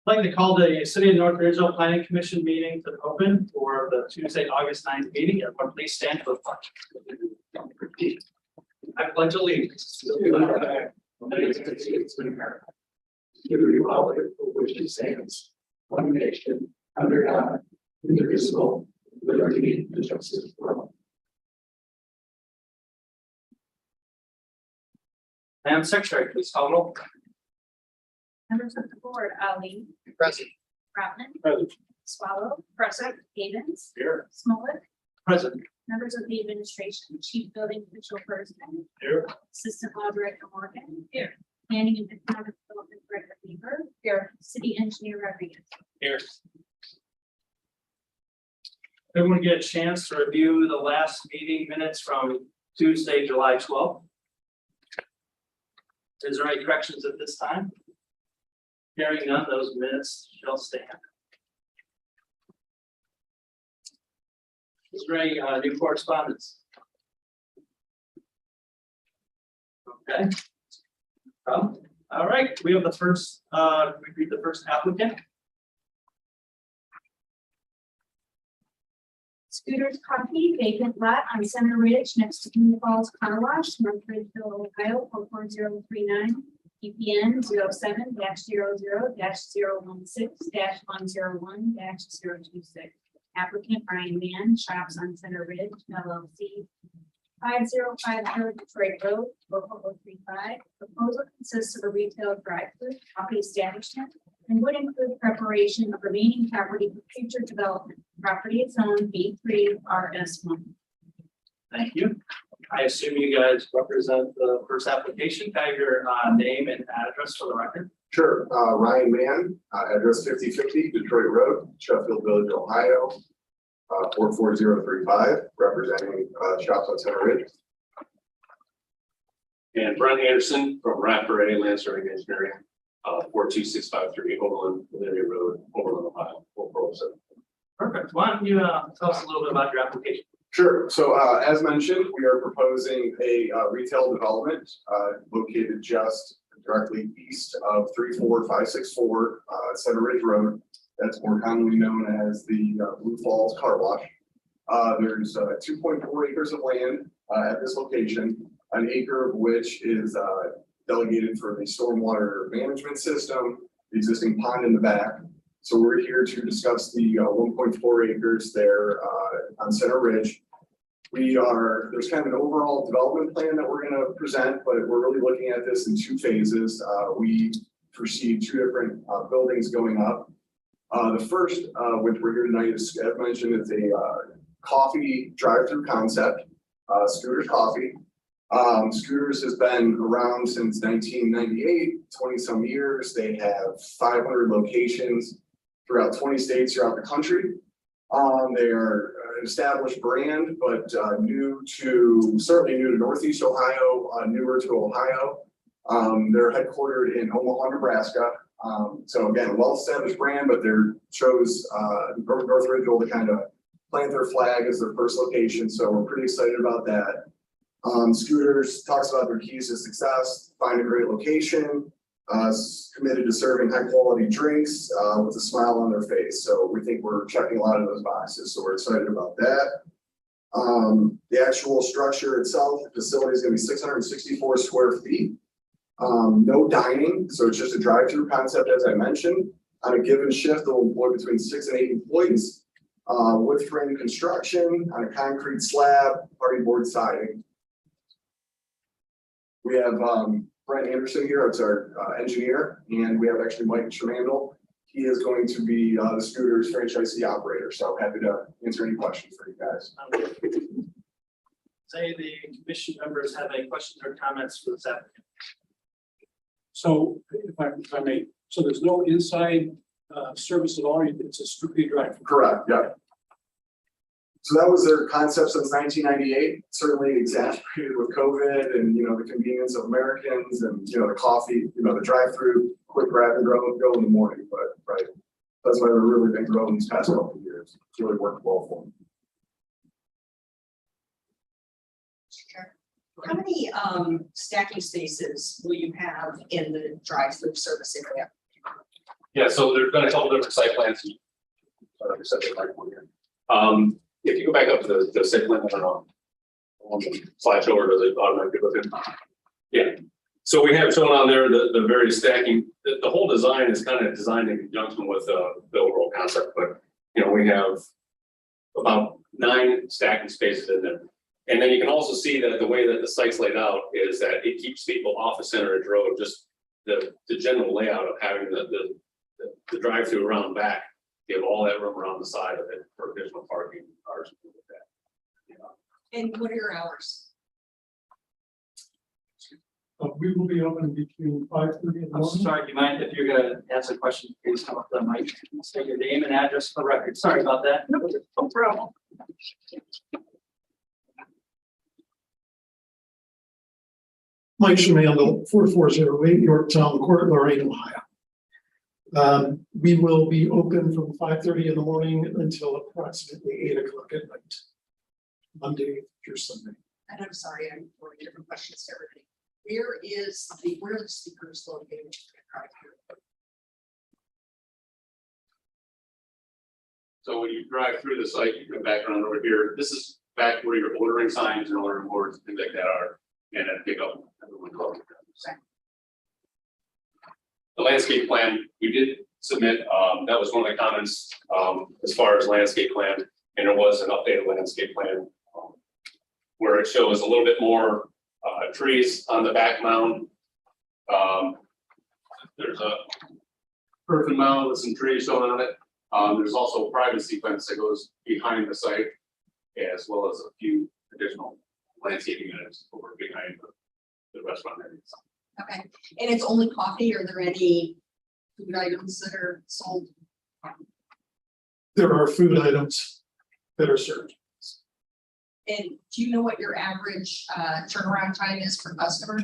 I'd like to call the City of North Ridgeville Planning Commission meeting to open for the Tuesday, August 9th meeting. Everyone please stand for the pledge. I pledge allegiance to the flag of the United States of America, to the republic for which it stands, one nation, under God, indivisible, with liberty and justice for all. Madam Secretary, please call roll. Members of the board, Ali. Present. Troutman. Present. Swallow. Present. Havens. Here. Smollett. Present. Members of the administration, chief building official person. Here. Assistant law director Morgan. Here. Planning and economic development director Beaver. Here. City engineer Rodriguez. Here. Everyone get a chance to review the last meeting minutes from Tuesday, July 12th. Is there any corrections at this time? Hearing none, those minutes shall stand. Is there any new correspondence? Okay. All right, we have the first, we read the first applicant. Scooters Coffee, vacant lot on Center Ridge next to King Falls Car Wash, North Ridgeville, Ohio, 44039. EPN 07-000-016-101-026. Applicant Brian Mann, Shops on Center Ridge, LLC, 5050 Detroit Road, local 035. Proposal consists of a retail drive-through coffee establishment and would include preparation of remaining property for future development. Property is zoned B3 RS1. Thank you. I assume you guys represent the first application. Can I have your name and address for the record? Sure. Ryan Mann, address 5050 Detroit Road, Sheffield Village, Ohio, 44035, representing Shops on Center Ridge. And Brent Anderson from Raptor Land Surveying Engineering, 42653 Overland Road, Overland, Ohio, 447. Perfect. Why don't you tell us a little bit about your application? Sure. So as mentioned, we are proposing a retail development located just directly east of 34564 Center Ridge Road. That's more commonly known as the Blue Falls Car Wash. There's 2.4 acres of land at this location, an acre of which is delegated for the stormwater management system, the existing pond in the back. So we're here to discuss the 1.4 acres there on Center Ridge. There's kind of an overall development plan that we're going to present, but we're really looking at this in two phases. We foresee two different buildings going up. The first, which we're here tonight, is, as mentioned, it's a coffee drive-through concept, Scooters Coffee. Scooters has been around since 1998, 20 some years. They have 500 locations throughout 20 states throughout the country. They are an established brand, but certainly new to Northeast Ohio, newer to Ohio. They're headquartered in Omaha, Nebraska. So again, a well-established brand, but they're chose North Ridgeville to kind of plant their flag as their first location. So we're pretty excited about that. Scooters talks about their keys to success: find a great location, committed to serving high quality drinks with a smile on their face. So we think we're checking a lot of those boxes. So we're excited about that. The actual structure itself, the facility is going to be 664 square feet. No dining, so it's just a drive-through concept, as I mentioned. On a given shift, they'll employ between 6 and 8 employees. Wood frame construction on a concrete slab, party board siding. We have Brent Anderson here, it's our engineer, and we have actually Mike Shermandel. He is going to be the Scooters franchisee operator, so happy to answer any questions for you guys. Say the commission members have any questions or comments for this applicant. So if I may, so there's no inside service at all, it's a strictly drive. Correct, yeah. So that was their concept since 1998, certainly exasperated with COVID and, the convenience of Americans and, the coffee, the drive-through, quick grab and go in the morning, but, right. That's why we've really been growing these past couple of years. It's really worked well for them. How many stacking spaces will you have in the drive-through service area? Yeah, so there's been a couple different site plans. Like I said, they're right one here. If you go back up to the site plan, I don't know. On the slideshow, or does it automatically go through? Yeah. So we have shown on there the various stacking. The whole design is kind of designed in conjunction with the overall concept, but we have about 9 stacking spaces in there. And then you can also see that the way that the site's laid out is that it keeps people off of Center Ridge Road, just the general layout of having the drive-through around back, give all that room around the side of it for additional parking cars. With that. And what are your hours? We will be open between 5:30 in the I'm morning. sorry, do you mind if you're gonna answer a question, please come up to the mic, state your name and address for the record. Sorry about that. No problem. Mike Shamandel, 4408 Yorktown Court, Lorraine, Ohio. We will be open from 5:30 in the morning until approximately 8 o'clock at night, Monday through Sunday. And I'm sorry, I'm throwing different questions to everybody. Where are the speakers located? So when you drive through the site, you come back around over here. This is back where your ordering signs and ordering boards, things like that are, and then pick up. The landscape plan we did submit, that was one of the comments as far as landscape plan, and there was an updated landscape plan where it shows a little bit more trees on the back mound. There's a earthen mound with some trees shown on it. There's also a privacy fence that goes behind the site, as well as a few additional landscaping units over behind the restaurant area. Okay, and it's only coffee, or are there any food items that are sold? There are food items that are served. And do you know what your average turnaround time is per customer?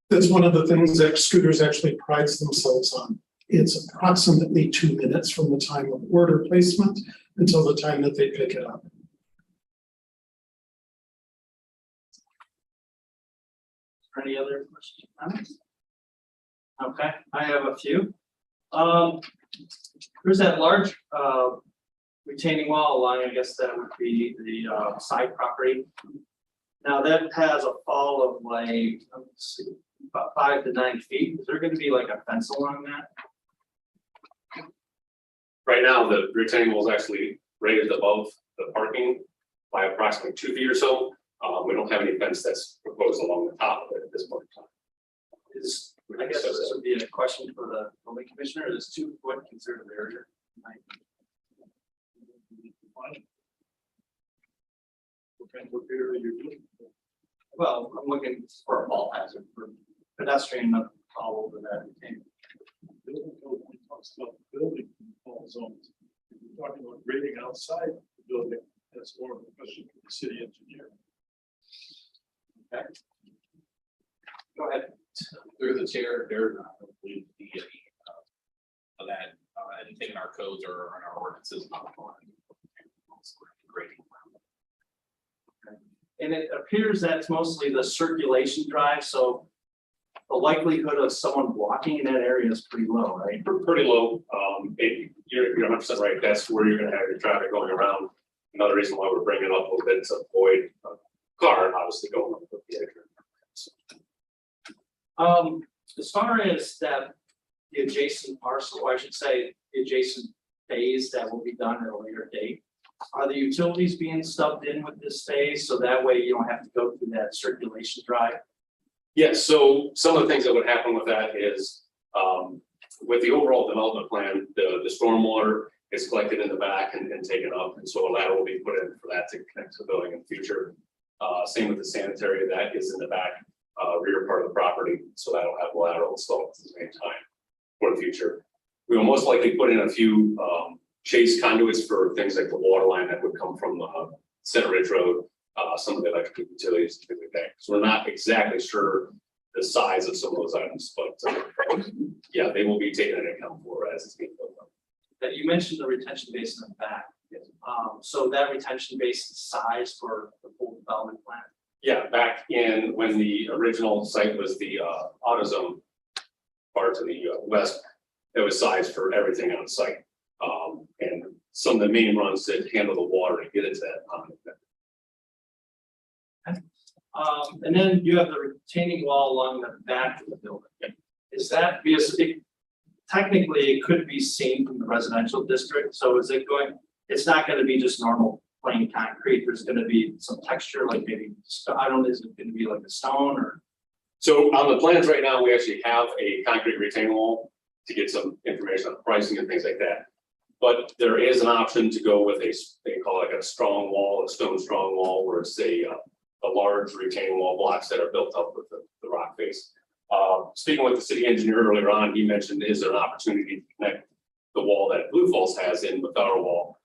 That's one of the things that Scooters actually prides themselves on. It's approximately 2 minutes from the time of order placement until the time that they pick it up. Any other questions? Comments? Okay, I have a few. There's that large retaining wall along, I guess that would be the side property. Now that has a fall of like, let's see, about 5 to 9 feet. Is there going to be like a fence along that? Right now, the retaining wall is actually raised above the parking by approximately 2 feet or so. We don't have any fence that's proposed along the top of it at this point in time. I guess this would be a question for the building commissioner. Is 2 foot considered a barrier? What kind of area you're doing? Well, I'm looking for a fall hazard for pedestrian all over that retaining. Building code only talks about the building in all zones. If you're talking about grading outside the building, that's more of a question for the city engineer. Okay. Go ahead. Through the chair, there believe the that anything in our codes or in our ordinances not on grading. And it appears that's mostly the circulation drive, so the likelihood of someone walking in that area is pretty low, right? Pretty low. You're 100% right. That's where you're going to have your traffic going around. Another reason why we're bringing it up a little bit is to avoid a car obviously going up with the exit. As far as that, the adjacent parcel, or I should say, the adjacent phase that will be done at a later date, are the utilities being stubbed in with this phase, so that way you don't have to go through that circulation drive? Yes, so some of the things that would happen with that is, with the overall development plan, the stormwater is collected in the back and taken up, and so a lateral will be put in for that to connect to the building in the future. Same with the sanitary, that is in the back rear part of the property, so that'll have lateral installed at the same time for the future. We will most likely put in a few chase conduits for things like the water line that would come from Center Ridge Road, some of the electrical utilities, things like that. So we're not exactly sure the size of some of those items, but yeah, they will be taken into account for as it's being built up. That you mentioned the retention basin in the back. So that retention basin size for the full development plan. Yeah, back in when the original site was the AutoZone part to the west, it was sized for everything on site. And some of the main runs that handle the water to get into that pond. And then you have the retaining wall along the back of the building. Is that because technically it could be seen from the residential district? So is it going, it's not going to be just normal plain concrete. There's going to be some texture, like maybe, I don't know, is it going to be like a stone or? So on the plans right now, we actually have a concrete retaining wall to get some information on pricing and things like that. But there is an option to go with they call it like a strong wall, a stone strong wall, where it's a large retaining wall blocks that are built up with the rock face. Speaking with the city engineer earlier on, he mentioned, is there an opportunity to connect the wall that Blue Falls has in with our wall?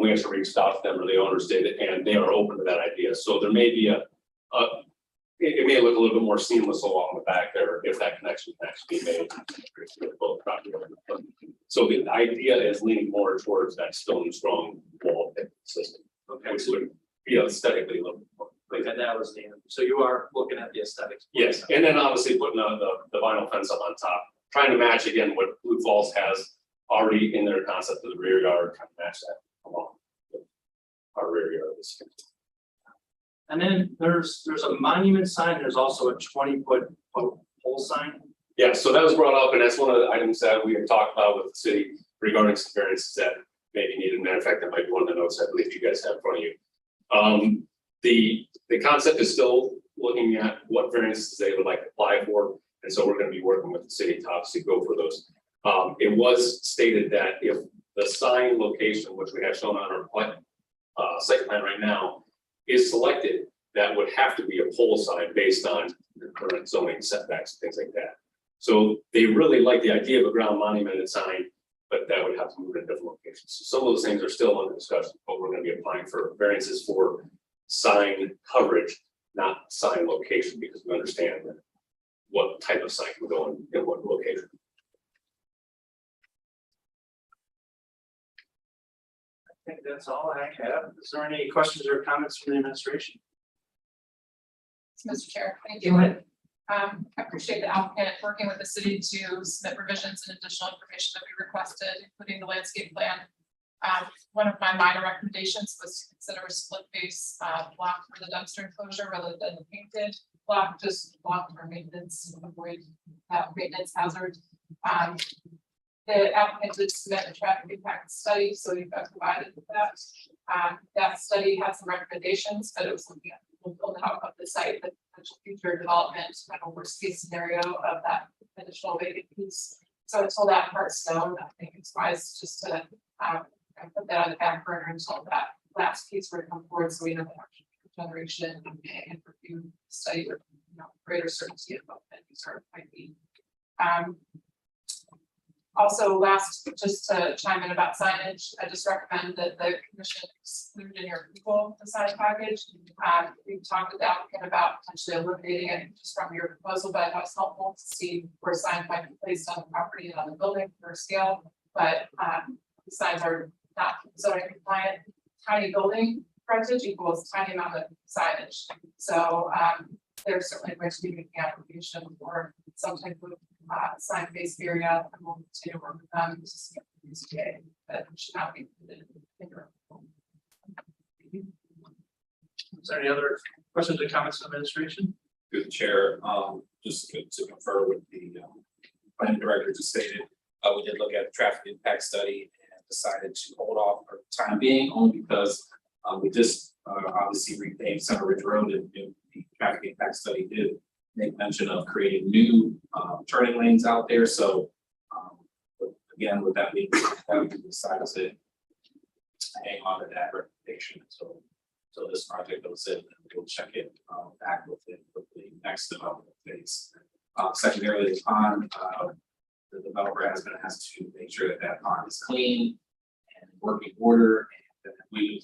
We actually reached out to them, or the owners did, and they are open to that idea. So there may be it may look a little bit more seamless along the back there if that connection can actually be made with both property owners. So the idea is leaning more towards that stone strong wall system, which would be aesthetically a little more. And that was the end. So you are looking at the aesthetics. Yes, and then obviously putting the vinyl fence up on top, trying to match again what Blue Falls has already in their concept of the rear yard, kind of match that along with our rear yard. And then there's a monument sign. There's also a 20-foot pole sign. Yeah, so that was brought up, and that's one of the items that we had talked about with the city regarding some variances that maybe needed. Matter of fact, that might be one of the notes I believe you guys have in front of you. The concept is still looking at what variances they would like to apply for, and so we're going to be working with the city to obviously go for those. It was stated that if the sign location, which we have shown on our site plan right now, is selected, that would have to be a pole sign based on the current zoning setbacks and things like that. So they really like the idea of a ground monumented sign, but that would have to move in different locations. So some of those things are still under discussion, but we're going to be applying for variances for sign coverage, not sign location, because we understand what type of sign can go in what location. I think that's all I have. Is there any questions or comments from the administration? Mr. Chair, thank Go you. ahead. I appreciate the applicant working with the city to submit revisions and additional information that we requested, including the landscape plan. One of my minor recommendations was to consider a split face block for the dumpster enclosure rather than the painted block, just block for maintenance, avoid maintenance hazard. The applicant did submit a traffic impact study, so you've got provided with that. That study had some recommendations, but it was looking at the build out of the site, the potential future development, kind of worst case scenario of that additional vacant piece. So until that part's known, I think it's wise just to put that on the back burner until that last piece were to come forward, so we know the actual generation and review the study with greater certainty about that user might be. Also, last, just to chime in about signage, I just recommend that the commission exclude in your approval the sign package. We've talked with the applicant about potentially eliminating it just from your proposal, but it was helpful to see where signs might be placed on the property and on the building for scale. But the signs are not zoning compliant. Tiny building frontage equals tiny amount of signage. So there's certainly going to be making application for some type of sign-based area, and we'll continue to work with them to see if it's but should not be included in your approval. Is there any other questions or comments from administration? Through the chair, just to confer with the planning director just stated, we did look at the traffic impact study and decided to hold off for the time being, only because we just obviously renamed Center Ridge Road, and the traffic impact study did make mention of creating new turning lanes out there. So again, with that being, we decided to hang on to that recommendation until this project goes in, and we'll check it back with the next development phase. Secondarily, the pond, the developer has been asked to make sure that that pond is clean and working order. And we,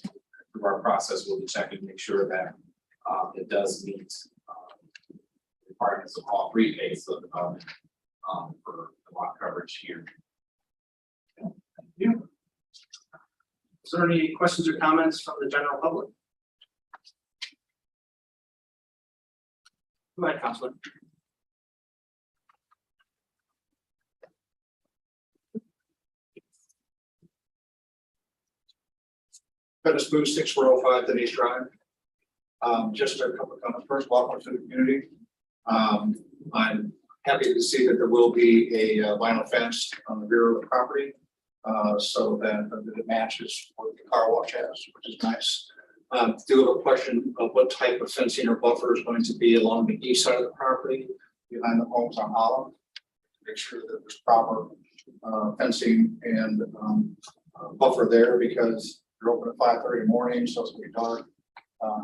through our process, will be checking to make sure that it does meet requirements of all three phases of the development for the lot coverage here. Is there any questions or comments from the general public? Go ahead, Councilman. Dennis Booth, 6405 Denise Drive. Just a couple of comments. First, welcome to the community. I'm happy to see that there will be a vinyl fence on the rear of the property, so that it matches what the car wash has, which is nice. Do have a question of what type of fencing or buffer is going to be along the east side of the property behind the homes on Holland. Make sure that there's proper fencing and buffer there, because they're open at 5:30 in the morning, so it's gonna be dark.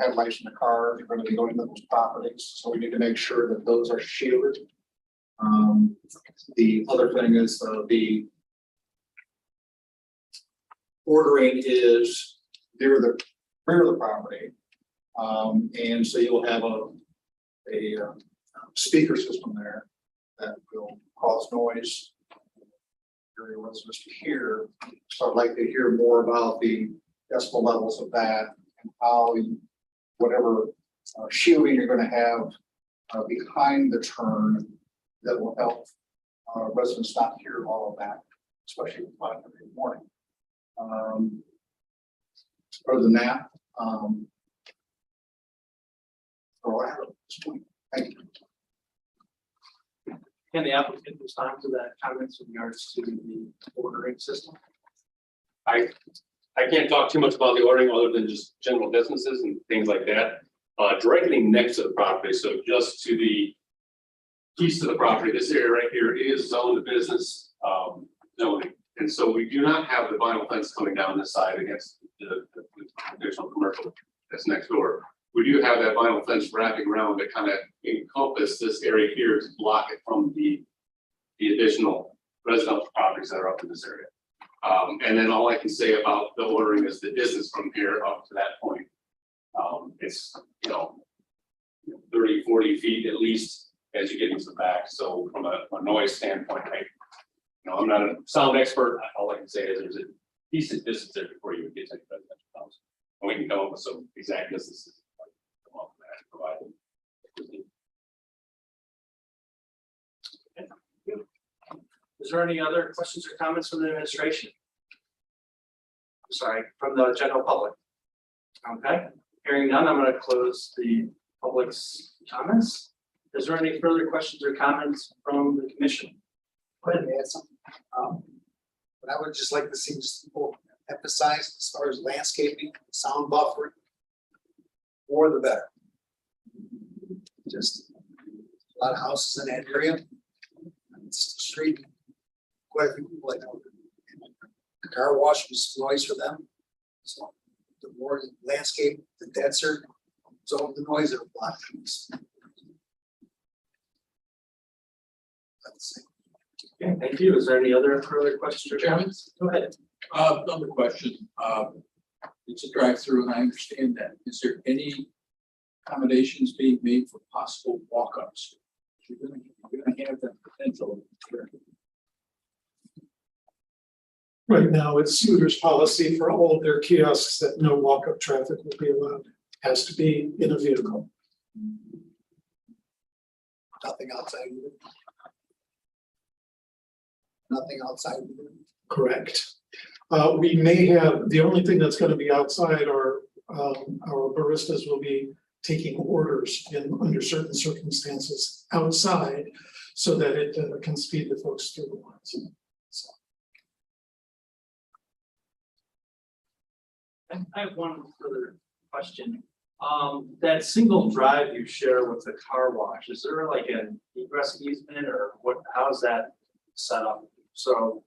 Headlights in the car, you're gonna be going to those properties, so we need to make sure that those are shielded. The other thing is the ordering is near the rear of the property. And so you'll have a speaker system there that will cause noise area residents to hear. So I'd like to hear more about the decibel levels of that and how whatever shielding you're going to have behind the turn that will help residents not hear all of that, especially at 5:30 in the morning. Other than that, all I have at this point. Thank you. Can the applicant respond to that comments in regards to the ordering system? I can't talk too much about the ordering other than just general businesses and things like that. Directly next to the property, so just to the east of the property, this area right here is zoned business zoning. And so we do not have the vinyl fence coming down this side against the additional commercial that's next door. We do have that vinyl fence wrapping around that kind of encompass this area here to block it from the additional residential properties that are up in this area. And then all I can say about the ordering is the distance from here up to that point. It's, 30, 40 feet at least as you get into the back. So from a noise standpoint, I'm not a sound expert. All I can say is there's a decent distance there before you would get to the residential house. And we can come up with some exact distances. Come up with that, provide. Is there any other questions or comments from the administration? I'm sorry, from the general public? Okay, hearing none, I'm going to close the public's comments. Is there any further questions or comments from the commission? Go ahead and add something. But I would just like to see just people emphasize as far as landscaping, sound buffering, more the better. Just a lot of houses in that area. It's the street. Quite a few people I know. The car wash was noise for them. So the more landscape, the denser, so the noise of a lot of things. That's it. Okay, thank you. Is there any other further questions or comments? Go ahead. Another question. It's a drive-through and I understand that. Is there any accommodations being made for possible walk-ups? You're gonna have that potential. Right now, it's Scooter's policy for all of their kiosks that no walk-up traffic will be allowed. Has to be in a vehicle. Nothing outside of it. Nothing outside of it. Correct. We may have, the only thing that's going to be outside are our baristas will be taking orders under certain circumstances outside so that it can speed the folks through the lines. So. I have one further question. That single drive you share with the car wash, is there like an egress easement or what, how's that set up? So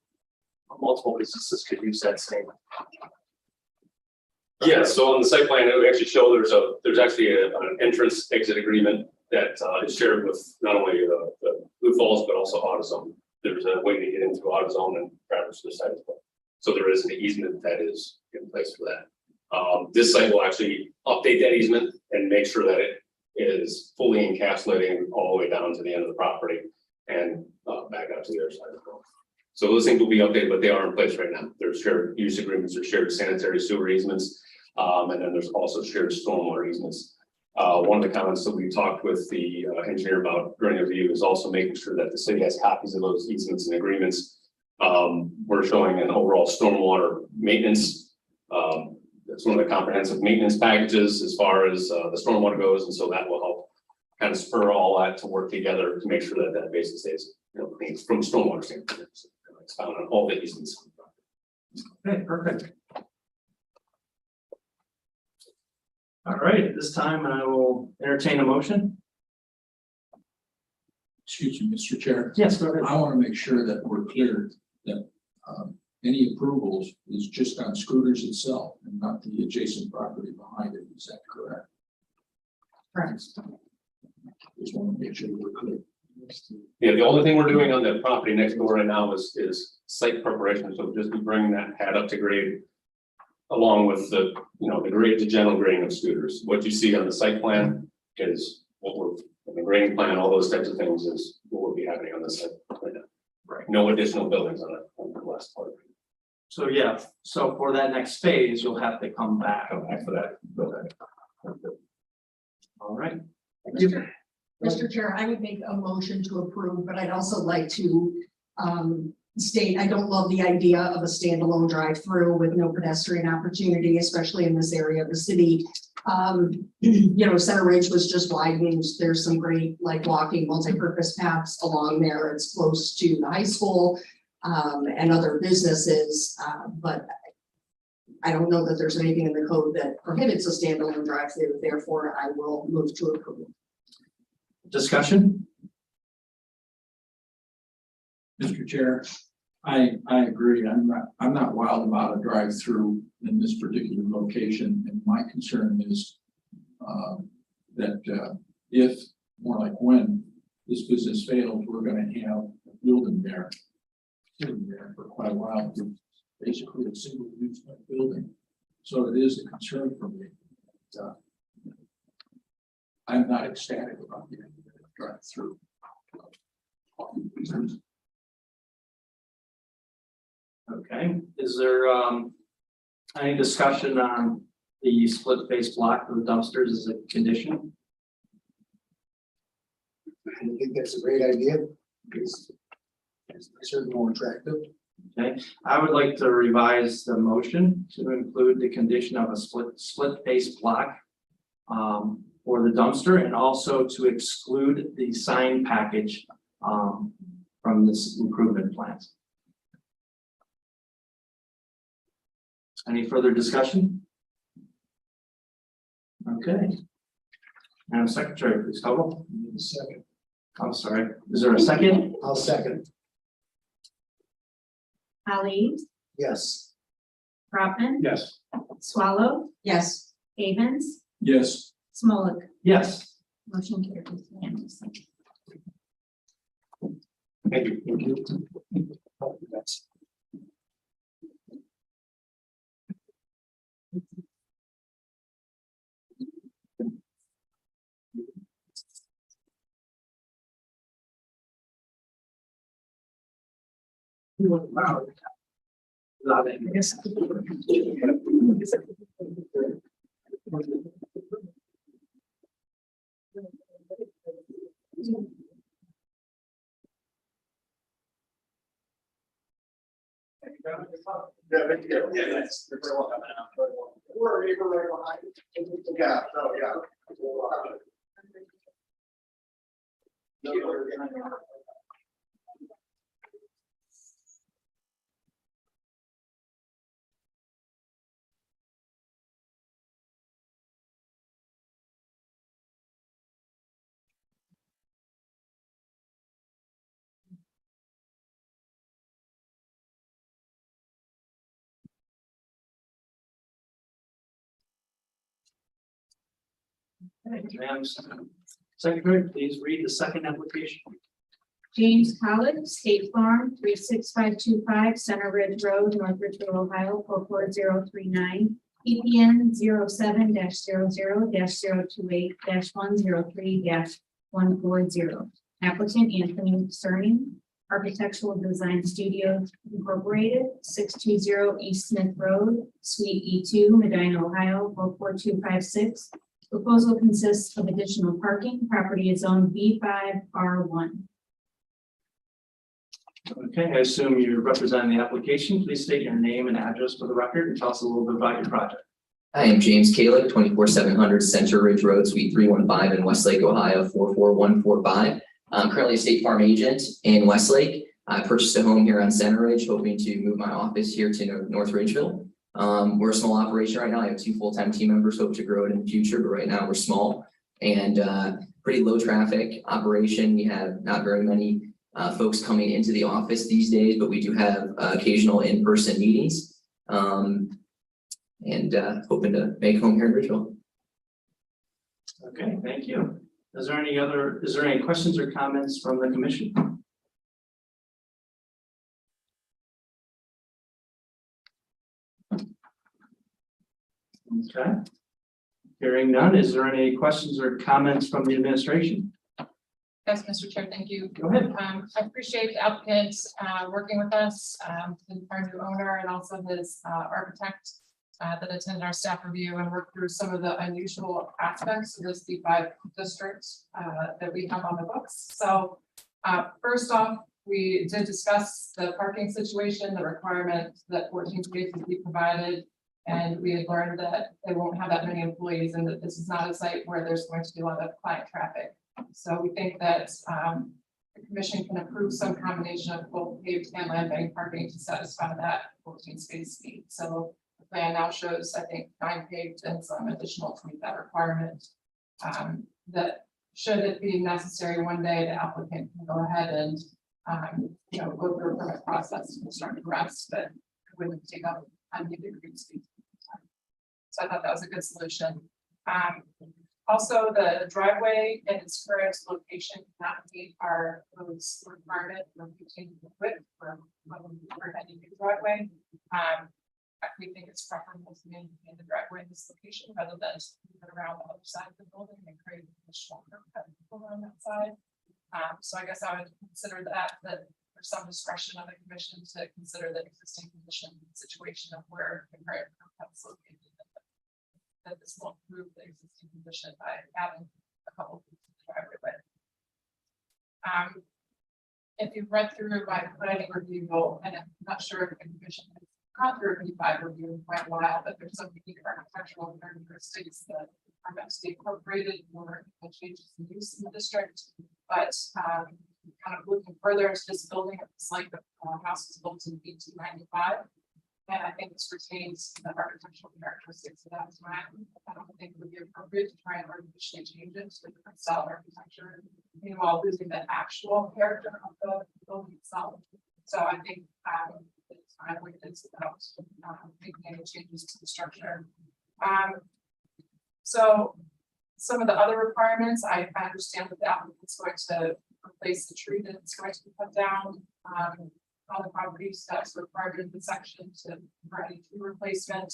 multiple businesses could use that same. Yeah, so on the site plan, it would actually show there's actually an entrance exit agreement that is shared with not only the Blue Falls, but also AutoZone. There's a way to get into AutoZone and traverse the site as well. So there is an easement that is in place for that. This site will actually update that easement and make sure that it is fully encapsulating all the way down to the end of the property and back out to the other side of the road. So those things will be updated, but they are in place right now. There's shared use agreements, there's shared sanitary sewer easements, and then there's also shared stormwater easements. One of the comments that we talked with the engineer about during the review is also making sure that the city has copies of those easements and agreements. We're showing an overall stormwater maintenance. That's one of the comprehensive maintenance packages as far as the stormwater goes, and so that will help kind of spur all that to work together to make sure that that basin stays, clean from a stormwater standpoint. So it's found on all the easements. Okay, perfect. All right, at this time I will entertain a motion. Excuse me, Mr. Chair. Yes, go ahead. I want to make sure that we're clear that any approvals is just on scooters itself and not the adjacent property behind it. Is that correct? Correct. Just want to make sure we're clear. Yeah, the only thing we're doing on the property next door right now is site preparation. So just be bringing that pad up to grade along with the, the grade to general grading of scooters. What you see on the site plan is what we're, in the grading plan, all those types of things is what will be happening on the site right now. Right. No additional buildings on the last part. So yeah, so for that next phase, you'll have to come back. Come back for that. All right. Mr. Chair, I would make a motion to approve, but I'd also like to state, I don't love the idea of a standalone drive-through with no pedestrian opportunity, especially in this area of the city. Center Ridge was just widened. There's some great walking multi-purpose paths along there. It's close to the high school and other businesses, but I don't know that there's anything in the code that prohibits a standalone drive-through. Therefore, I will move to approve. Discussion? Mr. Chair, I agree. I'm not wild about a drive-through in this particular location, and my concern is that if, more like when, this business fails, we're going to have a building there, sitting there for quite a while. It's basically a single-use building, so it is a concern for me. I'm not ecstatic about the drive-through. Okay, is there any discussion on the split face block for the dumpsters as a condition? I think that's a great idea. It's certainly more attractive. Okay, I would like to revise the motion to include the condition of a split face block for the dumpster, and also to exclude the sign package from this improvement plan. Any further discussion? Okay. Madam Secretary, please call roll. Second. I'm sorry. Is there a second? I'll second. Ali, Yes. Brotman, Yes. Swallow, Yes. Havens, Yes. Smolik. Yes. Motion carries unanimously. Thank you. That's Wow. Love it. Yes. Yeah, thank you. Yeah, that's. We're right behind. Yeah, so yeah. Okay, Madam Secretary, please read the second application. James College, State Farm, 36525 Center Ridge Road, North Ridgeville, Ohio, 44039. EPN 07-00-028-103-140. Applicant Anthony Cerny, Architectural Design Studios Incorporated, 620 East Smith Road, Suite E2, Medina, Ohio, 44256. Proposal consists of additional parking. Property is zoned B5R1. Okay, I assume you're representing the application. Please state your name and address for the record and tell us a little bit about your project. I am James Kalick, 24700 Center Ridge Road, Suite 315 in Westlake, Ohio, 44145. I'm currently a State Farm agent in Westlake. I purchased a home here on Center Ridge, hoping to move my office here to North Ridgeville. We're a small operation right now. I have 2 full-time team members, hope to grow it in the future, but right now we're small and pretty low traffic operation. We have not very many folks coming into the office these days, but we do have occasional in-person meetings. And hoping to make home here in Ridgeville. Okay, thank you. Is there any questions or comments from the commission? Okay. Hearing none, is there any questions or comments from the administration? Yes, Mr. Chair, thank you. Go ahead. I appreciate the applicant working with us, our new owner and also his architect that attended our staff review and worked through some of the unusual aspects of this D5 district that we have on the books. So first off, we did discuss the parking situation, the requirement that 14 spaces be provided. And we had learned that they won't have that many employees and that this is not a site where there's going to be a lot of client traffic. So we think that the commission can approve some combination of both paved and land bank parking to satisfy that 14 space need. So the plan now shows, I think, 9 paved and some additional to meet that requirement. That should it be necessary one day, the applicant can go ahead and go through a permit process and start the rest, but it wouldn't take up unneeded green space. So I thought that was a good solution. Also, the driveway in its current location cannot meet our code's requirement for maintaining the width for any new driveway. We think it's preferable to maintain the driveway in this location rather than move it around the other side of the building and create additional curb cut on that side. So I guess I would consider that there's some discretion of the commission to consider the existing condition situation of where the current curb cut is located. That this will improve the existing condition by adding a couple of feet to the driveway. If you've read through my planning review, and I'm not sure if the commission has gone through a D5 review in quite a while, but there's some unique architectural characteristics that are meant to be incorporated or changes in use in the district. But kind of looking further into this building, it's like the house was built in 1895. And I think this retains the architectural characteristics of that time. I don't think it would be appropriate to try and artificially change it to a different style architecture, meanwhile losing the actual character of the building itself. So I think it's time we did without making any changes to the structure. So some of the other requirements, I understand that the applicant's going to replace the tree that's going to be cut down. On the properties that's required in the section to provide tree replacement,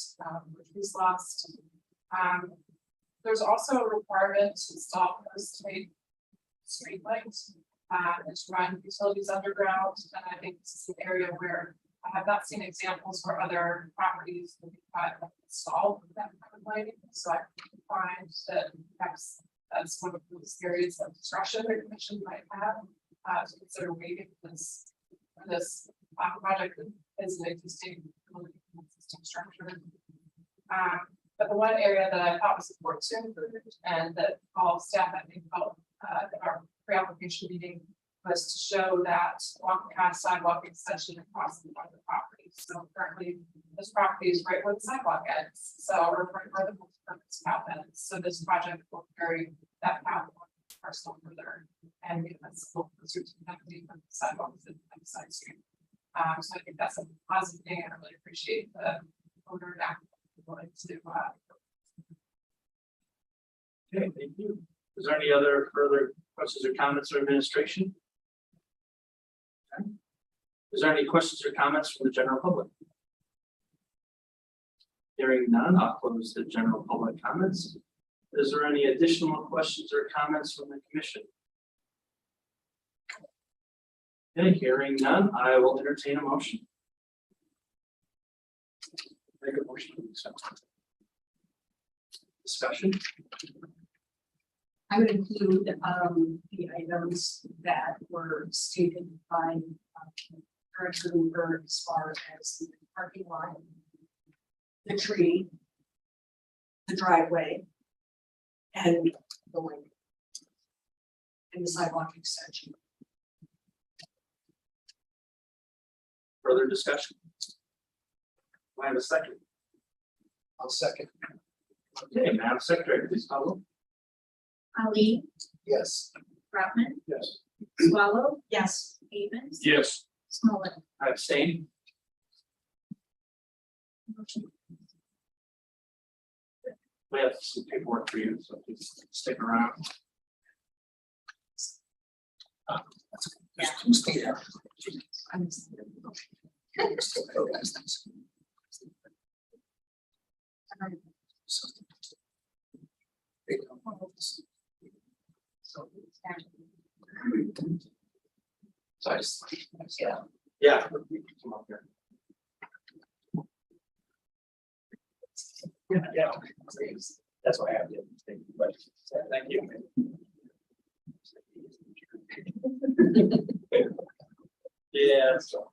which was lost. There's also a requirement to install post-paid street lights and to run utilities underground. And I think this is an area where I have not seen examples where other properties have installed that kind of lighting. So I find that perhaps that's one of those areas of discretion the commission might have to consider waiving this project is an existing structure. But the one area that I thought was important to include and that all staff I think felt at our pre-application meeting was to show that sidewalk extension across the front of the property. So currently this property is right where the sidewalk ends. So or right where the multi-purpose path ends. So this project will carry that path parcel further and make us look closer to connecting the sidewalks and the side street. So I think that's a positive thing. I really appreciate the owner and applicant to Okay, thank you. Is there any other further questions or comments or administration? Is there any questions or comments from the general public? Hearing none, I'll close the general public comments. Is there any additional questions or comments from the commission? Okay, hearing none, I will entertain a motion. Make a motion to accept. Discussion? I would include, the items that were stated by, Director Hoover as far as the parking lot, the tree, the driveway, and the link, and the sidewalk extension. Further discussion? Do I have a second? I'll second. Okay, Madam Secretary, please follow. Ali, Yes. Brotman, Yes. Swallow, Yes. Stevens, Yes. Smollett. I abstain. We have some paperwork for you, so please stick around. Just stay there. So I just, yeah. Yeah. Come up here. Yeah. That's why I have to. Thank you. Yeah. So.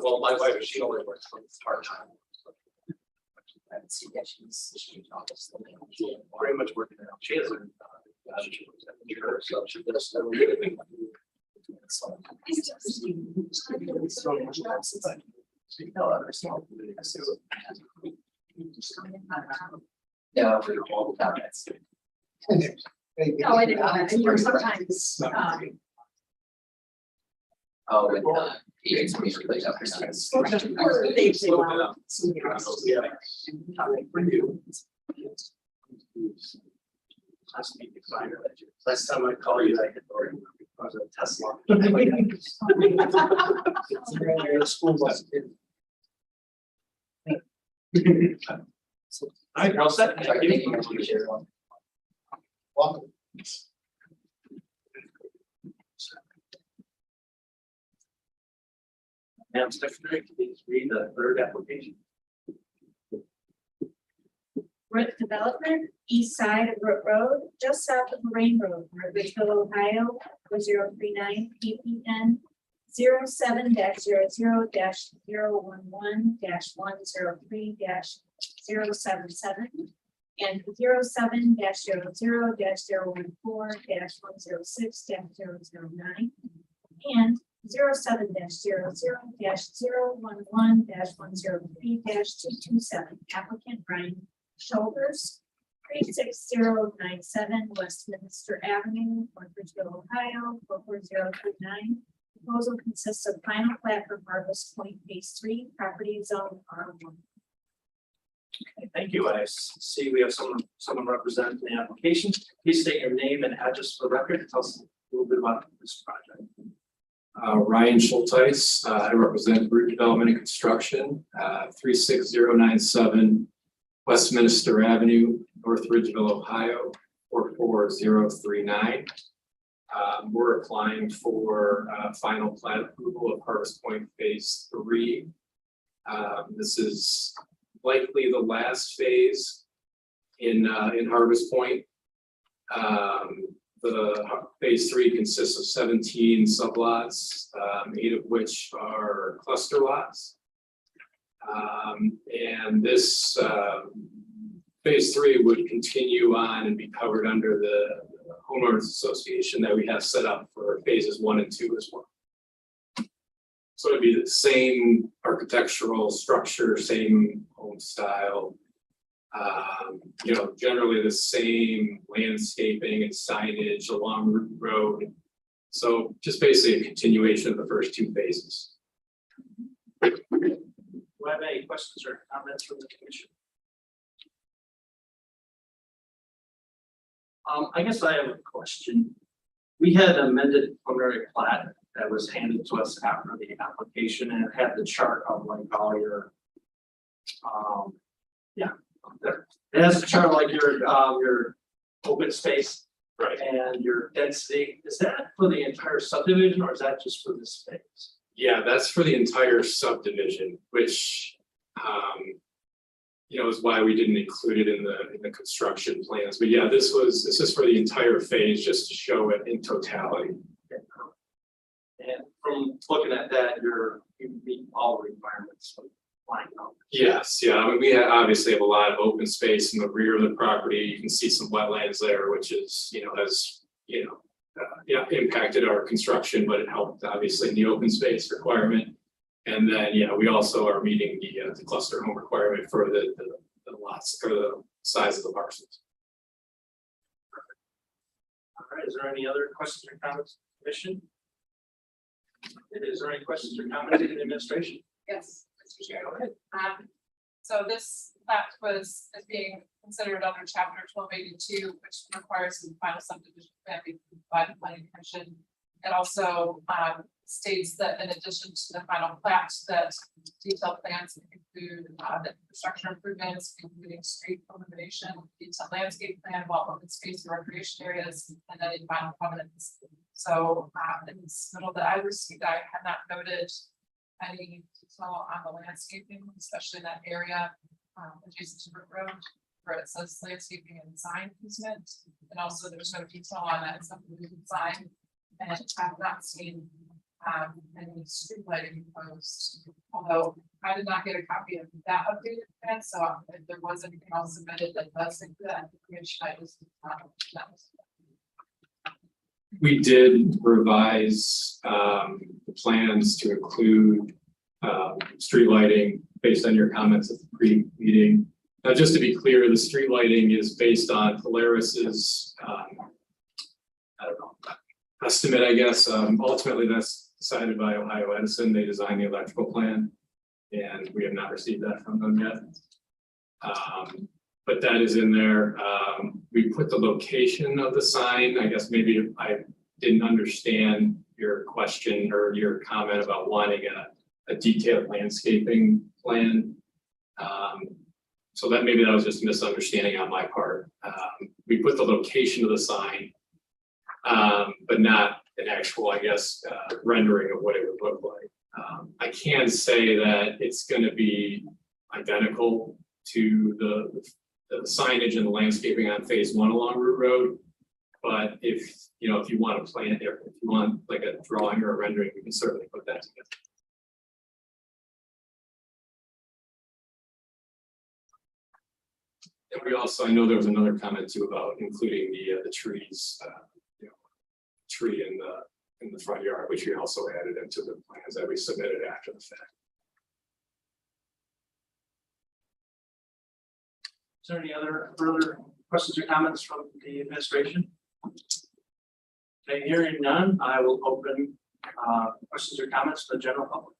Well, my wife, she only works part-time. She's very much working out. She has a. She works at the church, so she does everything. Yeah, for all the comments. No, I didn't, sometimes, Oh, with agents we should play up or something. Last time I call you, I was a Tesla. All right, you're all set. Thank you. Welcome. Madam Secretary, please read the third application. Root Development, east side of Root Road, just south of Moraine Road, Ridgeville, Ohio, 4039 PPN 07-00-011-103-077 and 07-00-014-106-009 and 07-00-011-103-227 applicant Brian Shoulders, 36097 Westminster Avenue, Ridgeville, Ohio, 44039. Proposal consists of final plat for Harvest Point Phase 3, property zone R1. Okay, thank you. I see we have someone representing the application. Please state your name and address for the record. Tell us a little bit about this project. Ryan Schulteis, I represent Root Development and Construction, 36097 Westminster Avenue, North Ridgeville, Ohio, 44039. We're applying for final plat approval of Harvest Point Phase 3. This is likely the last phase in Harvest Point. The Phase 3 consists of 17 sublots, 8 of which are cluster lots. And this phase 3 would continue on and be covered under the homeowners association that we have set up for phases 1 and 2 as well. So it'd be the same architectural structure, same home style. You know, generally the same landscaping and signage along Route Road. So just basically a continuation of the first 2 phases. Do I have any questions or comments from the commission? I guess I have a question. We had amended preliminary plat that was handed to us after the application, and it had the chart of like all your, it has a chart like your open space. Right. And your density. Is that for the entire subdivision or is that just for this phase? Yeah, that's for the entire subdivision, which, you know, is why we didn't include it in the construction plans. But yeah, this is for the entire phase, just to show it in totality. And from looking at that, you meet all requirements of line up. Yes, yeah, I mean, we obviously have a lot of open space in the rear of the property. You can see some wetlands there, which is, you know, has, you know, impacted our construction, but it helped obviously in the open space requirement. And then, yeah, we also are meeting the cluster home requirement for the lots or the size of the parcels. All right, is there any other questions or comments, commission? Is there any questions or comments in the administration? Yes, Mr. Chair. So this plat is being considered under chapter 1282, which requires the final subdivision plan by the planning commission. It also states that in addition to the final plat, that detailed plans include the infrastructure improvements, including street illumination, detailed landscape plan, while open space and recreation areas, and then in final covenants. So in this middle that I received, I had not noted any detail on the landscaping, especially in that area adjacent to Brook Road, where it says landscaping and design easement. And also there's no detail on that subdivision sign. And I have not seen any street lighting proposed, although I did not get a copy of that updated plan. So if there was anything else submitted that does include that information, I just that was. We did revise the plans to include street lighting based on your comments at the pre-meeting. Now, just to be clear, the street lighting is based on Polaris's I don't know, estimate, I guess. Ultimately, that's decided by Ohio Edison. They designed the electrical plan, and we have not received that from them yet. But that is in there. We put the location of the sign. I guess maybe I didn't understand your question or your comment about wanting a detailed landscaping plan. So that maybe that was just a misunderstanding on my part. We put the location of the sign, but not an actual, I guess, rendering of what it would look like. I can say that it's going to be identical to the signage and the landscaping on phase 1 along Route Road. But if you want to plan it, if you want like a drawing or a rendering, we can certainly put that together. And we also, I know there was another comment too about including the trees, tree in the front yard, which we also added into the plans that we submitted after the fact. Is there any other further questions or comments from the administration? Okay, hearing none, I will open questions or comments from the general public.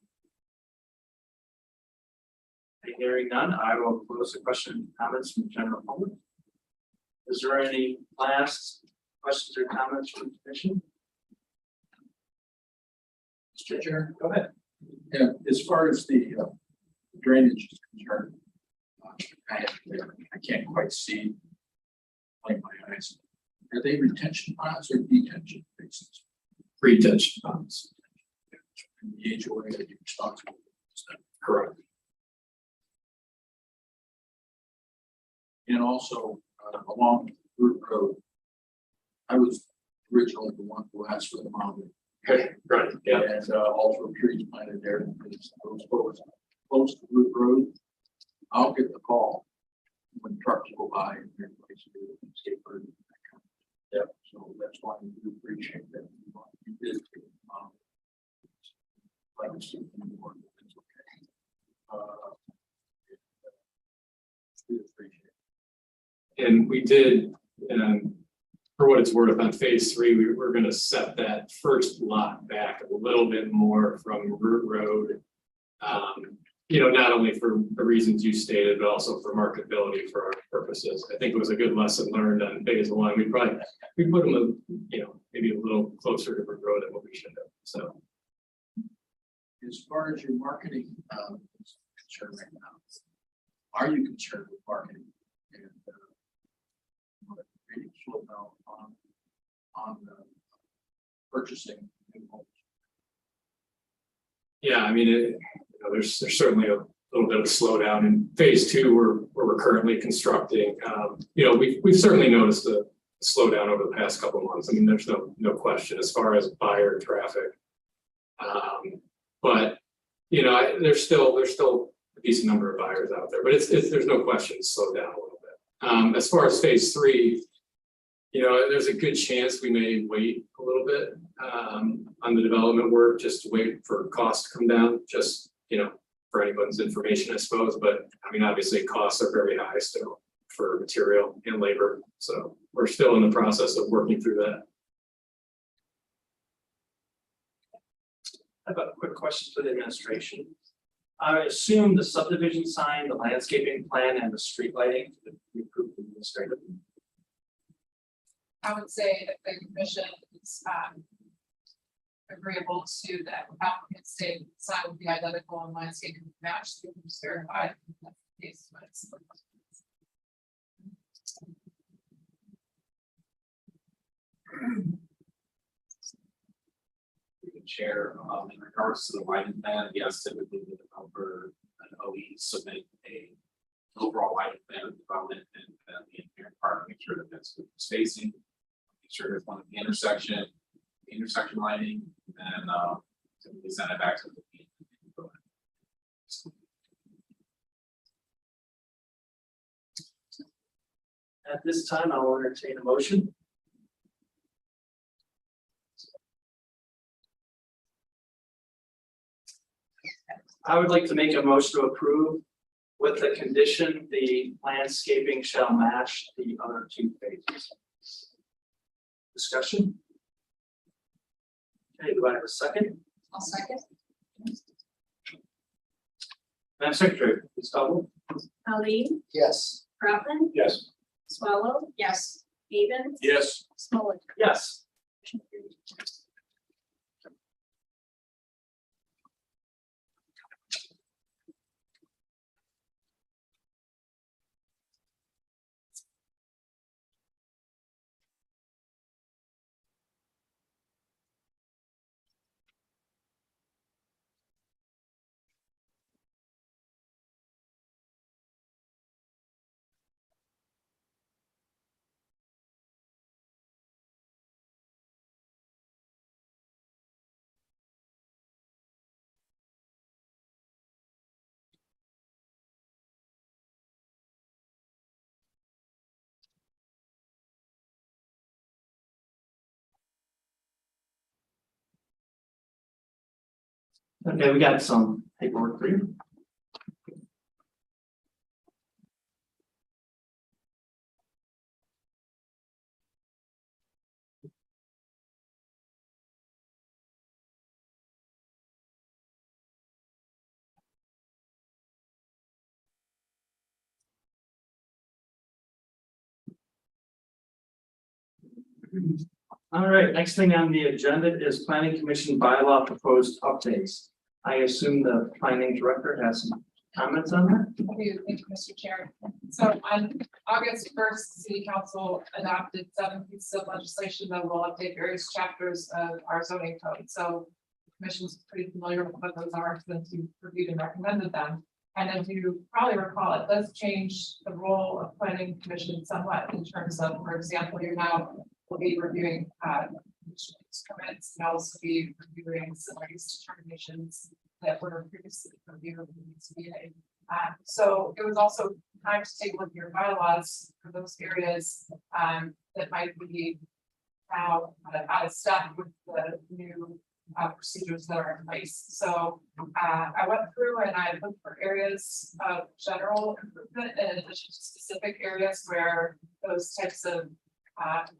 Okay, hearing none, I will close the question and comments from the general public. Is there any last questions or comments from the commission? Mr. Chair, Go ahead. yeah, as far as the drainage is concerned, I can't quite see like my eyes. Are they retention ponds or detention basins? Retention ponds. And the HOA that you're responsible for. Correct. And also along Route Road, I was originally the one who asked for the mountain. Okay, right, yeah. And also trees planted there. Those close to Route Road. I'll get the call when trucks go by and there's a place to do it, skateboard. Yeah, so that's why we do appreciate that. You did, like to see more, it's okay. We appreciate it. And we did, for what it's worth, on phase 3, we were gonna set that first lot back a little bit more from Root Road. Not only for the reasons you stated, but also for marketability for our purposes. I think it was a good lesson learned on phase 1. We put them, maybe a little closer to Root Road than what we should have, so. As far as your marketing is concerned right now, are you concerned with marketing? And maybe slow down on purchasing new homes? Yeah, I mean, there's certainly a little bit of a slowdown in phase 2 where we're currently constructing. We've certainly noticed a slowdown over the past couple of months. I mean, there's no question as far as buyer traffic. But there's still a decent number of buyers out there, but there's no question it's slowed down a little bit. As far as phase 3, there's a good chance we may wait a little bit on the development work, just to wait for costs to come down, just for anyone's information, I suppose. But I mean, obviously costs are very high still for material and labor, so we're still in the process of working through that. I have a quick question for the administration. I assume the subdivision sign, the landscaping plan, and the street lighting would be approved administratively. I would say that the commission is agreeable to that applicant state sign would be identical and landscaping would match, so we can just verify if that's the case, but it's- Chair, in regards to the lighting plan, yes, typically the developer and OE submit an overall lighting plan of development and the engineering part, make sure that that's good spacing. Make sure there's one at the intersection lighting, and typically send it back to the team. At this time, I'll entertain a motion. I would like to make a motion to approve with the condition the landscaping shall match the other 2 phases. Discussion? Okay, do I have a second? I'll second. Madam Secretary, please call roll. Ali, Yes. Rutland, Yes. Swallow. Yes. Avens. Yes. Smollett. Yes. Okay, we got some paperwork for you. All right, next thing on the agenda is planning commission bylaw proposed updates. I assume the planning director has some comments on that? Thank you, Mr. Chair. So on August 1st, City Council adopted 7 pieces of legislation that will update various chapters of our zoning code. So the Commission's pretty familiar with what those are since you reviewed and recommended them. And as you probably recall, it does change the role of planning commission somewhat in terms of, for example, you now will be reviewing permits and also be reviewing similar use determinations that were previously reviewed in the CBA. So it was also time to take a look at your bylaws for those areas, that might be now out of step with the new procedures that are in place. So I went through and I looked for areas of general improvement in addition to specific areas where those types of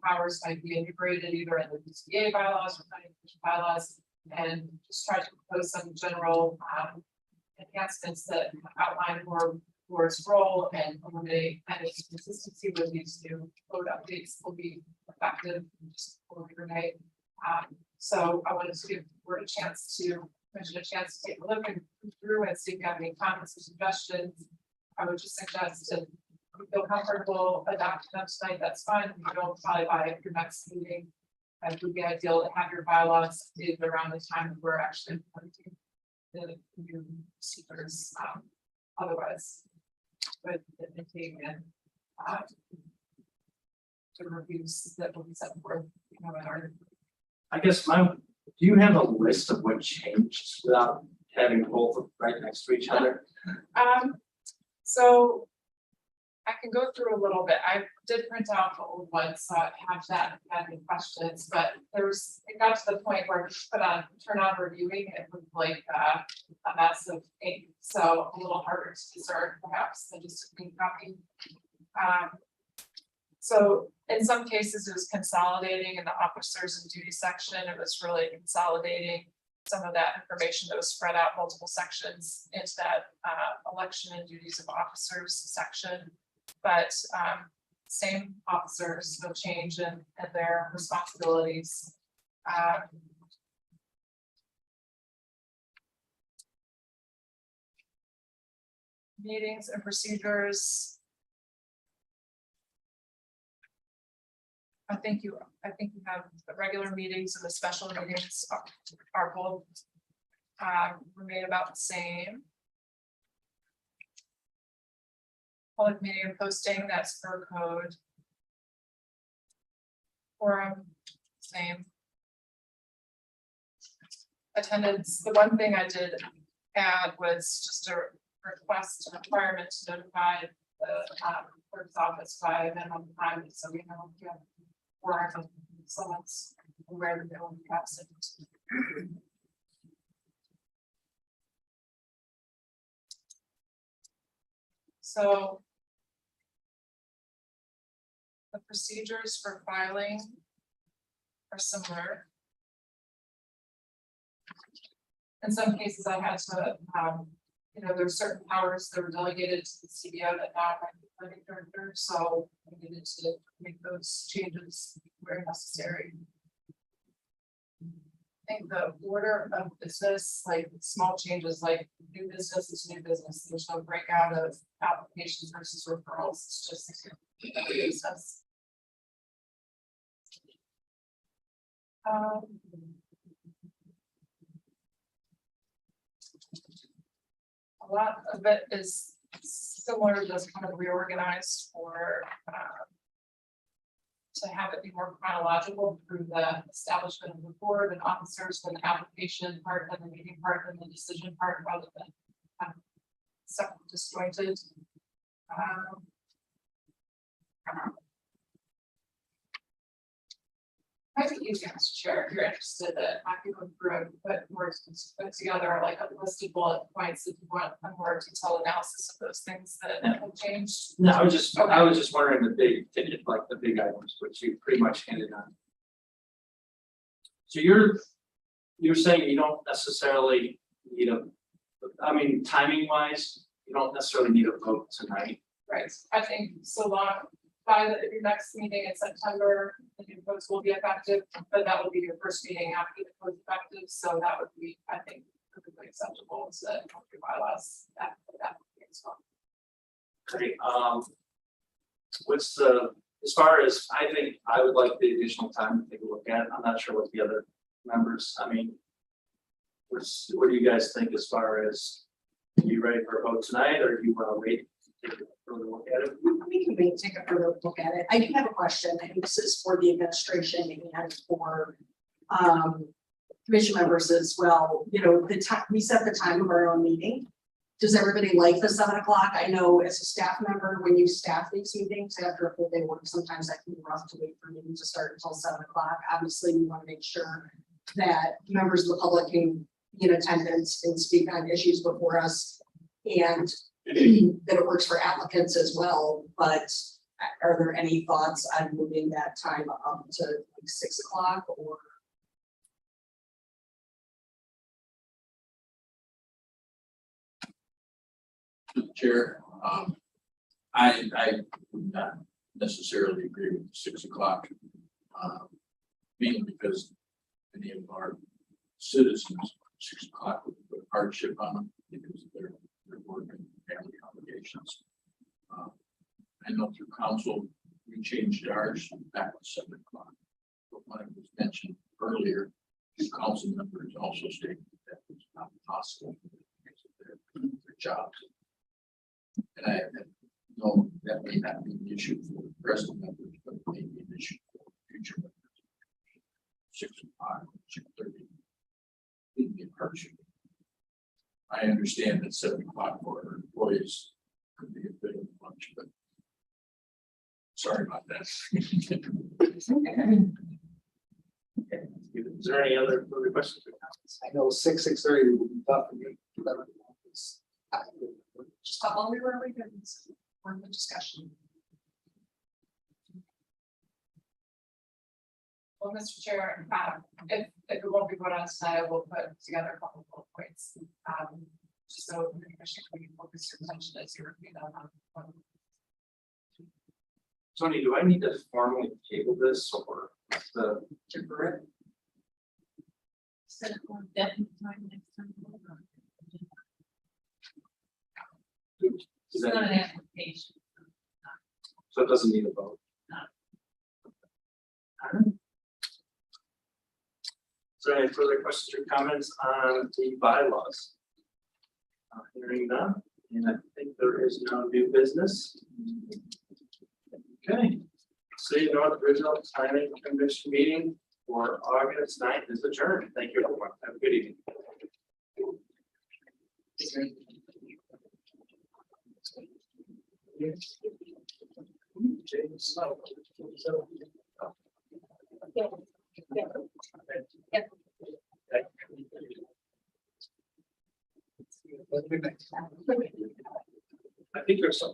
powers might be integrated either in the PCA bylaws or planning commission bylaws, and just try to propose some general enhancements that outline more board's role and eliminate any consistency with these new code updates will be effective just overnight. So I wanted to give the board a chance to take a look and go through and see if you have any comments or suggestions. I would just suggest if you feel comfortable adopting them tonight, that's fine. If you don't, probably by your next meeting. It would be ideal to have your bylaws updated around the time that we're actually implementing the new procedures. Otherwise, with the team and the reviews that will be set forth, in our. I guess do you have a list of what changed without having both right next to each other? So I can go through a little bit. I did print out the old ones, so I have that if you have any questions, but it got to the point where turn on reviewing, it was like a mess of ink, so a little harder to discern perhaps than just a clean copy. So in some cases, it was consolidating in the officers and duty section. It was really consolidating some of that information that was spread out multiple sections into that election and duties of officers section. But same officers, no change in their responsibilities. Meetings and procedures. I think you have the regular meetings and the special meetings are both remain about the same. Public meeting and posting, that's per code. Forum, same. Attendance, the one thing I did add was just a request, a requirement to notify the clerk's office by a minimum time, so we know if you have or if someone's aware that they will be absent. So the procedures for filing are similar. In some cases, I had to, there's certain powers that were delegated to the CBO that now have the planning director, so I needed to make those changes where necessary. I think the order of business, like small changes, like new business is new business. There's no breakout of applications versus referrals. It's just business. A lot of it is similar, just kind of reorganized for to have it be more chronological through the establishment of the board and officers, and the application part and the meeting part and the decision part, rather than separate, disjointed. I think you guys share if you're interested that I can go through and put together like a list of bullet points if you want a more detailed analysis of those things that have changed. No, I was just wondering the big ticket, like the big items, which you pretty much handed on. So you're saying you don't necessarily need timing wise, you don't necessarily need a vote tonight. Right, I think so long by your next meeting in September, the new codes will be effective, but that will be your first meeting after the code's effective, so that would be, I think, perfectly acceptable to your bylaws that as well. Great. As far as, I think I would like the additional time to take a look at it. I'm not sure what the other members, what do you guys think as far as, are you ready for a vote tonight, or do you want to wait to take a further look at it? We can wait, take a further look at it. I do have a question, and this is for the administration and for commission members as well. The time, we set the time of our own meeting. Does everybody like the 7 o'clock? I know as a staff member, when you staff these meetings after a full day work, sometimes that can be rough to wait for meetings to start until 7 o'clock. Obviously, we want to make sure that members of the public can be in attendance and speak on issues before us. And that it works for applicants as well, but are there any thoughts on moving that time up to like 6 o'clock or? Chair, I would not necessarily agree with 6 o'clock. Mainly because many of our citizens, 6 o'clock would put hardship on them because of their work and family obligations. I know through council, we changed ours back to 7 o'clock. But when it was mentioned earlier, the council members also stated that was not possible because of their jobs. And I know that may not be an issue for the present members, but it may be an issue for future members. 6 o'clock, 6:30. It'd be a hardship. I understand that 7 o'clock for our employees could be a bit of a lunch, but sorry about that. Is there any other further questions or comments? I know 6:30 would be tough for me. Just follow me where we can, for the discussion. Well, Mr. Chair, if it won't be voted on tonight, we'll put together a couple of bullet points. Just so the commission can focus your attention as you review that. Tony, do I need to formally table this or the? Temporary. Set one definite time next time. It's not an application. So it doesn't need a vote? Is there any further questions or comments on the bylaws? Hearing none, and I think there is no new business. Okay, City of North Ridgeville Planning Commission meeting for August 9th is adjourned. Thank you, everyone. Have a good evening. I think there's some.